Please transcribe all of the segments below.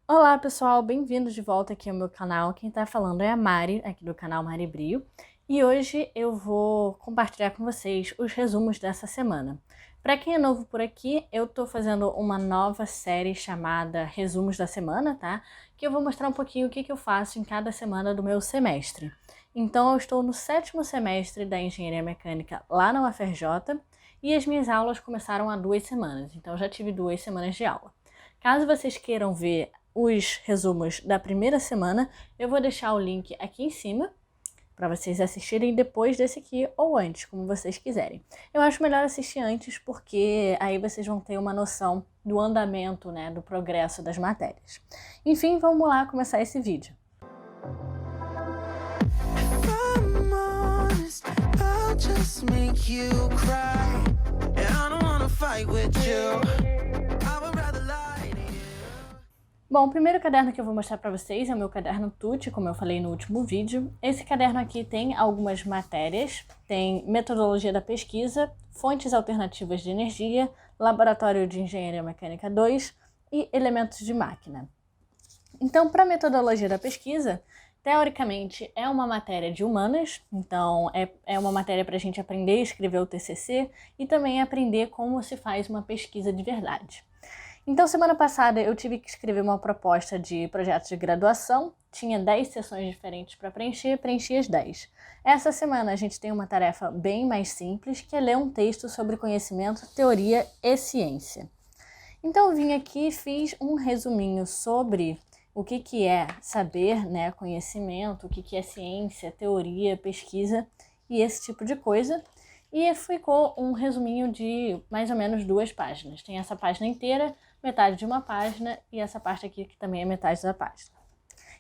Olá pessoal, bem-vindos de volta aqui ao meu canal. Quem tá falando é a Mari, aqui do canal Mari Brio. E hoje eu vou compartilhar com vocês os resumos dessa semana. Para quem é novo por aqui, eu tô fazendo uma nova série chamada Resumos da Semana, tá? Que eu vou mostrar um pouquinho o que eu faço em cada semana do meu semestre. Então eu estou no 7º semestre da Engenharia Mecânica lá na UFRJ e as minhas aulas começaram há 2 semanas, então eu já tive 2 semanas de aula. Caso vocês queiram ver os resumos da primeira semana, eu vou deixar o link aqui em cima para vocês assistirem depois desse aqui ou antes, como vocês quiserem. Eu acho melhor assistir antes porque aí vocês vão ter uma noção do andamento, né, do progresso das matérias. Enfim, vamos lá começar esse vídeo. Bom, o primeiro caderno que eu vou mostrar para vocês é o meu caderno TUT, como eu falei no último vídeo. Esse caderno aqui tem algumas matérias, tem metodologia da pesquisa, fontes alternativas de energia, laboratório de engenharia mecânica 2 e elementos de máquina. Então, para metodologia da pesquisa, teoricamente é uma matéria de humanas, então é uma matéria para a gente aprender a escrever o TCC e também aprender como se faz uma pesquisa de verdade. Então, semana passada eu tive que escrever uma proposta de projeto de graduação, tinha 10 sessões diferentes para preencher, preenchi as 10. Essa semana a gente tem uma tarefa bem mais simples, que é ler um texto sobre conhecimento, teoria e ciência. Então eu vim aqui e fiz um resuminho sobre o que é saber, né, conhecimento, o que é ciência, teoria, pesquisa e esse tipo de coisa. E ficou um resuminho de mais ou menos 2 páginas. Tem essa página inteira, metade de uma página e essa parte aqui que também é metade da página.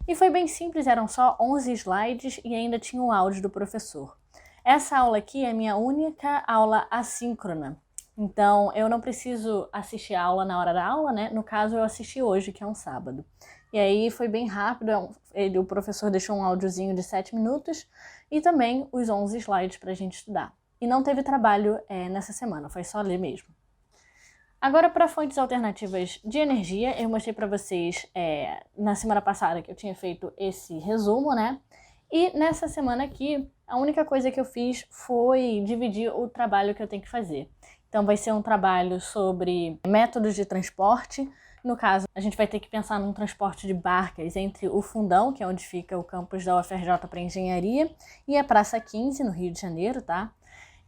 E foi bem simples, eram só 11 slides e ainda tinha o áudio do professor. Essa aula aqui é a minha única aula assíncrona. Então, eu não preciso assistir a aula na hora da aula, né? No caso, eu assisti hoje, que é um sábado. E aí foi bem rápido, o professor deixou um áudiozinho de 7 minutos e também os 11 slides para a gente estudar. E não teve trabalho nessa semana, foi só ler mesmo. Agora, para fontes alternativas de energia, eu mostrei para vocês na semana passada que eu tinha feito esse resumo, né? E nessa semana aqui, a única coisa que eu fiz foi dividir o trabalho que eu tenho que fazer. Então vai ser um trabalho sobre métodos de transporte. No caso, a gente vai ter que pensar num transporte de barcas entre o Fundão, que é onde fica o campus da UFRJ para Engenharia, e a Praça 15, no Rio de Janeiro, tá?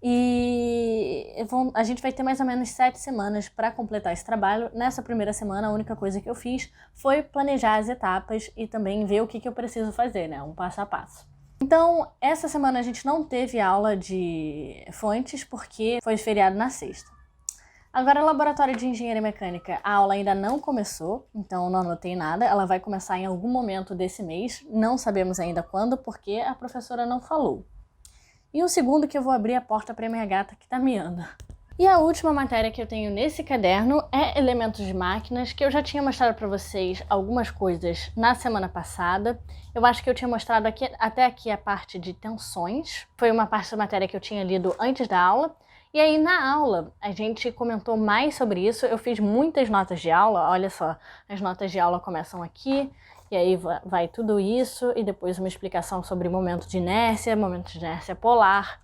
E a gente vai ter mais ou menos 7 semanas para completar esse trabalho. Nessa primeira semana, a única coisa que eu fiz foi planejar as etapas e também ver o que eu preciso fazer, né? Um passo a passo. Então, essa semana a gente não teve aula de fontes porque foi feriado na sexta. Agora, laboratório de engenharia mecânica, a aula ainda não começou, então não anotei nada. Ela vai começar em algum momento desse mês, não sabemos ainda quando porque a professora não falou. E o segundo que eu vou abrir a porta para minha gata que tá miando. E a última matéria que eu tenho nesse caderno é elementos de máquinas, que eu já tinha mostrado para vocês algumas coisas na semana passada. Eu acho que eu tinha mostrado até aqui a parte de tensões. Foi uma parte da matéria que eu tinha lido antes da aula. E aí na aula a gente comentou mais sobre isso. Eu fiz muitas notas de aula, olha só, as notas de aula começam aqui. E aí vai tudo isso e depois uma explicação sobre momento de inércia polar.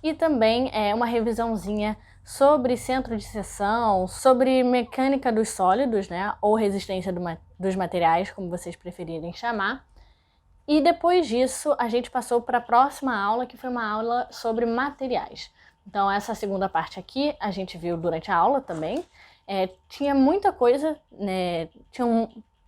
E também uma revisãozinha sobre centro de seção, sobre mecânica dos sólidos, né? Ou resistência dos materiais, como vocês preferirem chamar. E depois disso, a gente passou para a próxima aula, que foi uma aula sobre materiais. Então, essa segunda parte aqui, a gente viu durante a aula também. Tinha muita coisa, né?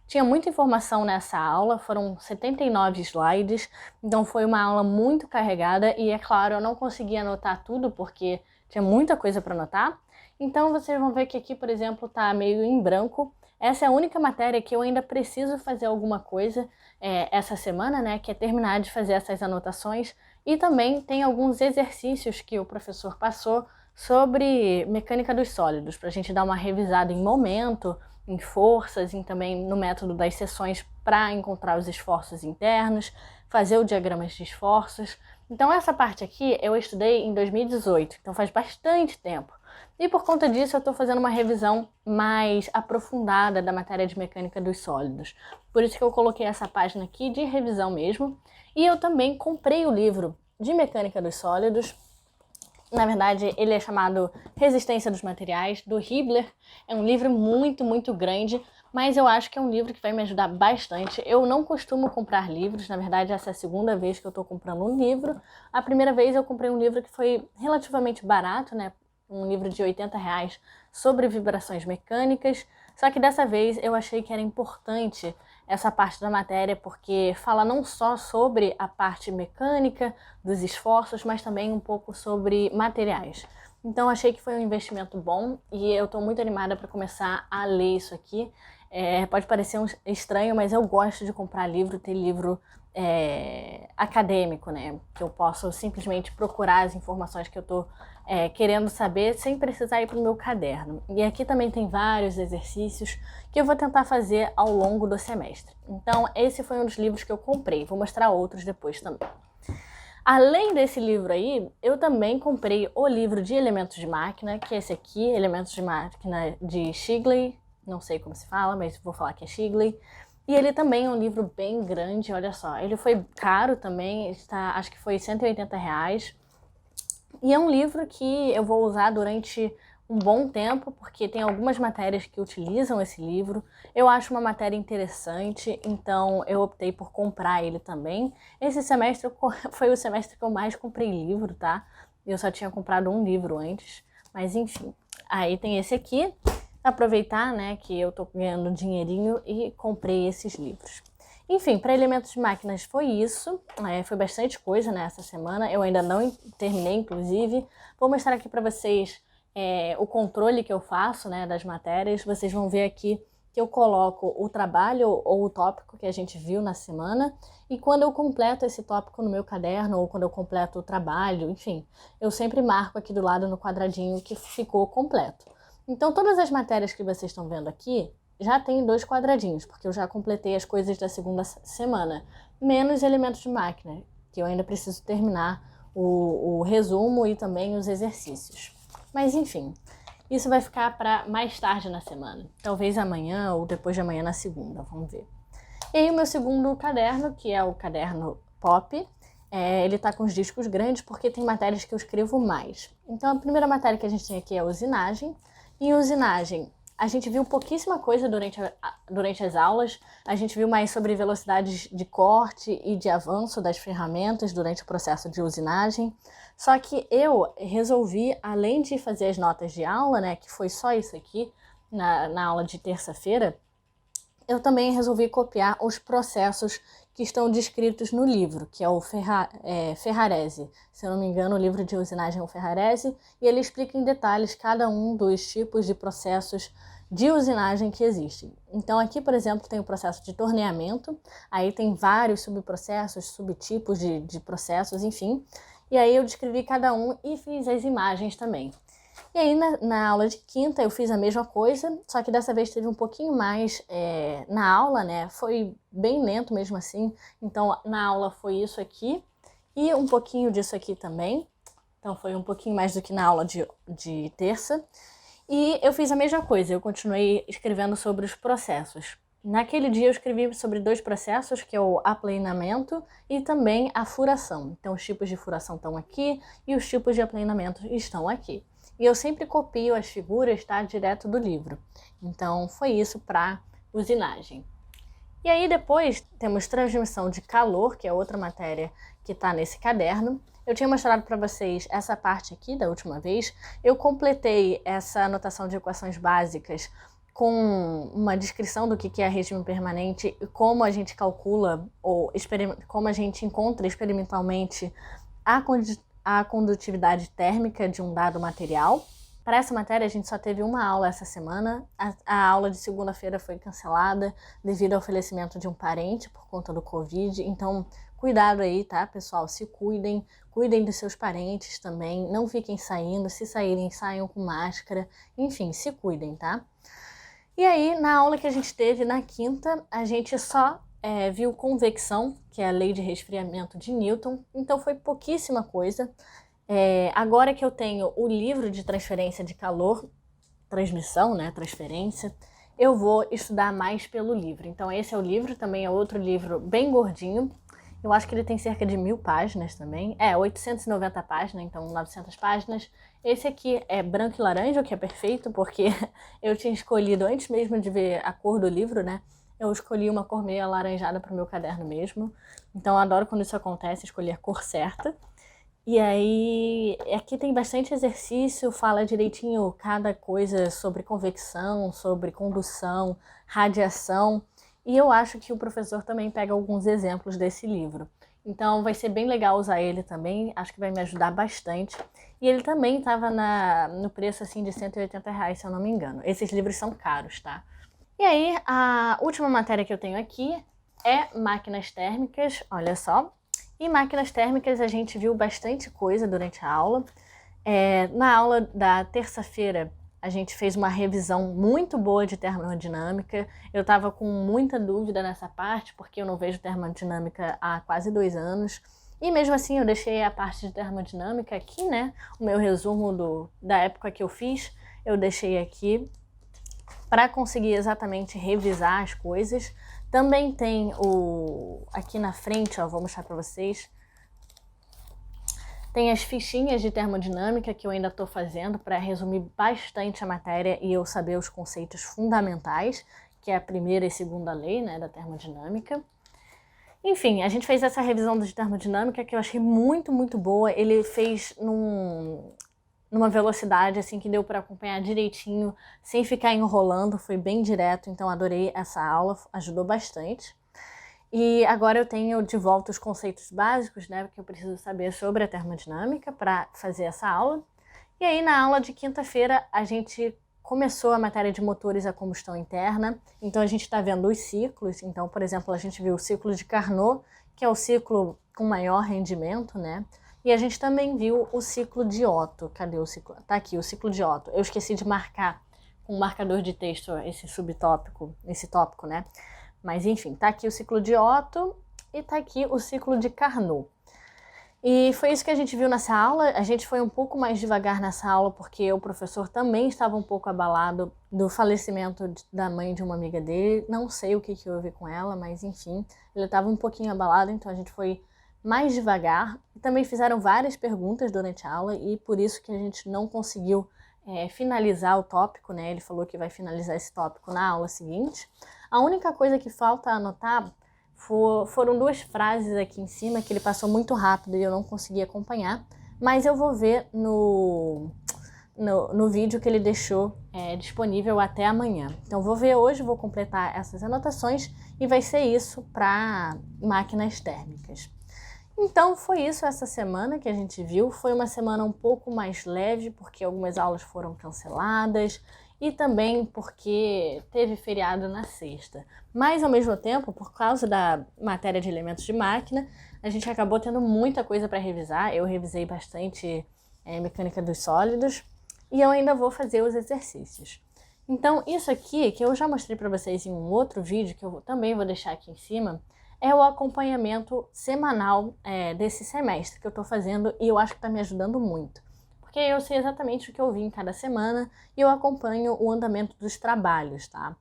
Tinha muita informação nessa aula, foram 79 slides, então foi uma aula muito carregada e, é claro, eu não consegui anotar tudo porque tinha muita coisa para anotar. Então vocês vão ver que aqui, por exemplo, tá meio em branco. Essa é a única matéria que eu ainda preciso fazer alguma coisa essa semana, né, que é terminar de fazer essas anotações. E também tem alguns exercícios que o professor passou sobre mecânica dos sólidos, para a gente dar uma revisada em momento, em forças e também no método das seções para encontrar os esforços internos, fazer o diagrama de esforços. Então essa parte aqui eu estudei em 2018, então faz bastante tempo. E por conta disso eu estou fazendo uma revisão mais aprofundada da matéria de mecânica dos sólidos. Por isso que eu coloquei essa página aqui de revisão mesmo. E eu também comprei o livro de mecânica dos sólidos. Na verdade, ele é chamado Resistência dos Materiais, do Hibbeler. É um livro muito, muito grande, mas eu acho que é um livro que vai me ajudar bastante. Eu não costumo comprar livros, na verdade essa é a segunda vez que eu estou comprando um livro. A primeira vez eu comprei um livro que foi relativamente barato, né? Um livro de R$ 80 sobre vibrações mecânicas. Só que dessa vez eu achei que era importante essa parte da matéria, porque fala não só sobre a parte mecânica dos esforços, mas também um pouco sobre materiais. Então achei que foi um investimento bom e eu estou muito animada para começar a ler isso aqui. Pode parecer estranho, mas eu gosto de comprar livro, ter livro acadêmico, né? Que eu posso simplesmente procurar as informações que eu estou querendo saber sem precisar ir para o meu caderno. E aqui também tem vários exercícios que eu vou tentar fazer ao longo do semestre. Então esse foi um dos livros que eu comprei, vou mostrar outros depois também. Além desse livro aí, eu também comprei o livro de Elementos de Máquina, que é esse aqui, Elementos de Máquina de Shigley, não sei como se fala, mas vou falar que é Shigley. E ele também é um livro bem grande, olha só, ele foi caro também, acho que foi R$ 180. E é um livro que eu vou usar durante um bom tempo, porque tem algumas matérias que utilizam esse livro. Eu acho uma matéria interessante, então eu optei por comprar ele também. Esse semestre foi o semestre que eu mais comprei livro, tá? Eu só tinha comprado um livro antes, mas enfim. Aí tem esse aqui, aproveitar, né, que eu tô ganhando dinheirinho e comprei esses livros. Enfim, para elementos de máquinas foi isso, foi bastante coisa nessa semana, eu ainda não terminei, inclusive. Vou mostrar aqui para vocês o controle que eu faço, né, das matérias. Vocês vão ver aqui que eu coloco o trabalho ou o tópico que a gente viu na semana, e quando eu completo esse tópico no meu caderno, ou quando eu completo o trabalho, enfim, eu sempre marco aqui do lado no quadradinho que ficou completo. Então todas as matérias que vocês estão vendo aqui já tem 2 quadradinhos, porque eu já completei as coisas da segunda semana, menos elementos de máquina, que eu ainda preciso terminar o resumo e também os exercícios. Mas enfim, isso vai ficar para mais tarde na semana, talvez amanhã ou depois de amanhã na segunda, vamos ver. E aí o meu segundo caderno, que é o caderno Pop, ele tá com os discos grandes porque tem matérias que eu escrevo mais. Então a primeira matéria que a gente tem aqui é usinagem. Em usinagem, a gente viu pouquíssima coisa durante as aulas. A gente viu mais sobre velocidades de corte e de avanço das ferramentas durante o processo de usinagem. Só que eu resolvi, além de fazer as notas de aula, né, que foi só isso aqui, na aula de terça-feira, eu também resolvi copiar os processos que estão descritos no livro, que é o Ferrarese. Se eu não me engano, o livro de usinagem é o Ferrarese, e ele explica em detalhes cada um dos tipos de processos de usinagem que existem. Então aqui, por exemplo, tem o processo de torneamento, aí tem vários subprocessos, subtipos de processos, enfim. E aí eu descrevi cada um e fiz as imagens também. E aí na aula de quinta eu fiz a mesma coisa, só que dessa vez teve um pouquinho mais na aula, né? Foi bem lento mesmo assim, então na aula foi isso aqui e um pouquinho disso aqui também. Então foi um pouquinho mais do que na aula de terça. E eu fiz a mesma coisa, eu continuei escrevendo sobre os processos. Naquele dia eu escrevi sobre 2 processos, que é o aplanamento e também a furação. Então os tipos de furação estão aqui e os tipos de aplanamento estão aqui. E eu sempre copio as figuras, tá, direto do livro. Então foi isso para usinagem. E aí depois temos transmissão de calor, que é outra matéria que está nesse caderno. Eu tinha mostrado para vocês essa parte aqui da última vez. Eu completei essa anotação de equações básicas com uma descrição do que é regime permanente e como a gente calcula ou como a gente encontra experimentalmente a condutividade térmica de um dado material. Para essa matéria a gente só teve uma aula essa semana. A aula de segunda-feira foi cancelada devido ao falecimento de um parente por conta do Covid. Então, cuidado aí, tá, pessoal? Se cuidem, cuidem dos seus parentes também. Não fiquem saindo, se saírem, saiam com máscara. Enfim, se cuidem, tá? E aí, na aula que a gente teve na quinta, a gente só viu convecção, que é a lei de resfriamento de Newton. Então foi pouquíssima coisa. Agora que eu tenho o livro de transferência de calor, transmissão, né, transferência, eu vou estudar mais pelo livro. Então esse é o livro, também é outro livro bem gordinho. Eu acho que ele tem cerca de 1000 páginas também. 890 páginas, então 900 páginas. Esse aqui é branco e laranja, o que é perfeito, porque eu tinha escolhido, antes mesmo de ver a cor do livro, né? Eu escolhi uma cor meio alaranjada para o meu caderno mesmo. Então eu adoro quando isso acontece, escolher a cor certa. E aí, aqui tem bastante exercício, fala direitinho cada coisa sobre convecção, sobre condução, radiação. E eu acho que o professor também pega alguns exemplos desse livro. Então vai ser bem legal usar ele também, acho que vai me ajudar bastante. E ele também estava no preço assim de R$ 180, se eu não me engano. Esses livros são caros, tá? E aí, a última matéria que eu tenho aqui é máquinas térmicas, olha só. Em máquinas térmicas a gente viu bastante coisa durante a aula. Na aula da terça-feira a gente fez uma revisão muito boa de termodinâmica. Eu estava com muita dúvida nessa parte, porque eu não vejo termodinâmica há quase 2 anos. E mesmo assim eu deixei a parte de termodinâmica aqui, né? O meu resumo da época que eu fiz, eu deixei aqui para conseguir exatamente revisar as coisas. Também tem aqui na frente, ó, vou mostrar para vocês. Tem as fichinhas de termodinâmica que eu ainda estou fazendo para resumir bastante a matéria e eu saber os conceitos fundamentais, que é a primeira e segunda lei, né, da termodinâmica. Enfim, a gente fez essa revisão de termodinâmica que eu achei muito, muito boa. Ele fez numa velocidade assim que deu para acompanhar direitinho, sem ficar enrolando, foi bem direto, então adorei essa aula, ajudou bastante. E agora eu tenho de volta os conceitos básicos, né, porque eu preciso saber sobre a termodinâmica para fazer essa aula. E aí na aula de quinta-feira a gente começou a matéria de motores a combustão interna, então a gente está vendo os ciclos. Então, por exemplo, a gente viu o ciclo de Carnot, que é o ciclo com maior rendimento, né? E a gente também viu o ciclo de Otto. Cadê o ciclo? Tá aqui, o ciclo de Otto. Eu esqueci de marcar com um marcador de texto esse subtópico, esse tópico, né? Mas enfim, tá aqui o ciclo de Otto e tá aqui o ciclo de Carnot. E foi isso que a gente viu nessa aula. A gente foi um pouco mais devagar nessa aula porque o professor também estava um pouco abalado do falecimento da mãe de uma amiga dele. Não sei o que houve com ela, mas enfim, ele estava um pouquinho abalado, então a gente foi mais devagar. Também fizeram várias perguntas durante a aula e por isso que a gente não conseguiu finalizar o tópico, né? Ele falou que vai finalizar esse tópico na aula seguinte. A única coisa que falta anotar foram 2 frases aqui em cima que ele passou muito rápido e eu não consegui acompanhar, mas eu vou ver no vídeo que ele deixou disponível até amanhã. Então vou ver hoje, vou completar essas anotações e vai ser isso para máquinas térmicas. Então foi isso essa semana que a gente viu. Foi uma semana um pouco mais leve, porque algumas aulas foram canceladas e também porque teve feriado na sexta. Mas ao mesmo tempo, por causa da matéria de elementos de máquina, a gente acabou tendo muita coisa para revisar. Eu revisei bastante mecânica dos sólidos e eu ainda vou fazer os exercícios. Então isso aqui, que eu já mostrei para vocês em um outro vídeo, que eu também vou deixar aqui em cima, é o acompanhamento semanal desse semestre que eu estou fazendo e eu acho que está me ajudando muito. Porque eu sei exatamente o que eu vi em cada semana e eu acompanho o andamento dos trabalhos, tá?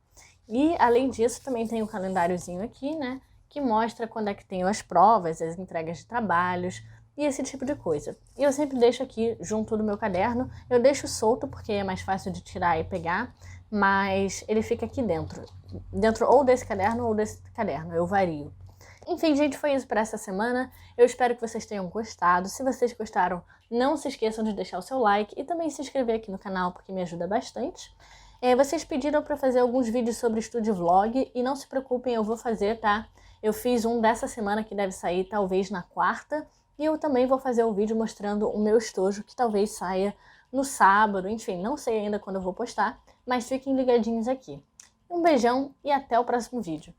E além disso, também tem um calendáriozinho aqui, né? Que mostra quando é que tenho as provas, as entregas de trabalhos e esse tipo de coisa. E eu sempre deixo aqui junto do meu caderno. Eu deixo solto porque é mais fácil de tirar e pegar, mas ele fica aqui dentro. Dentro ou desse caderno ou desse caderno, eu vario. Enfim, gente, foi isso para essa semana. Eu espero que vocês tenham gostado. Se vocês gostaram, não se esqueçam de deixar o seu like e também se inscrever aqui no canal, porque me ajuda bastante. Vocês pediram para fazer alguns vídeos sobre estúdio vlog e não se preocupem, eu vou fazer, tá? Eu fiz um dessa semana que deve sair talvez na quarta e eu também vou fazer um vídeo mostrando o meu estojo que talvez saia no sábado. Enfim, não sei ainda quando eu vou postar, mas fiquem ligadinhos aqui. Um beijão e até o próximo vídeo.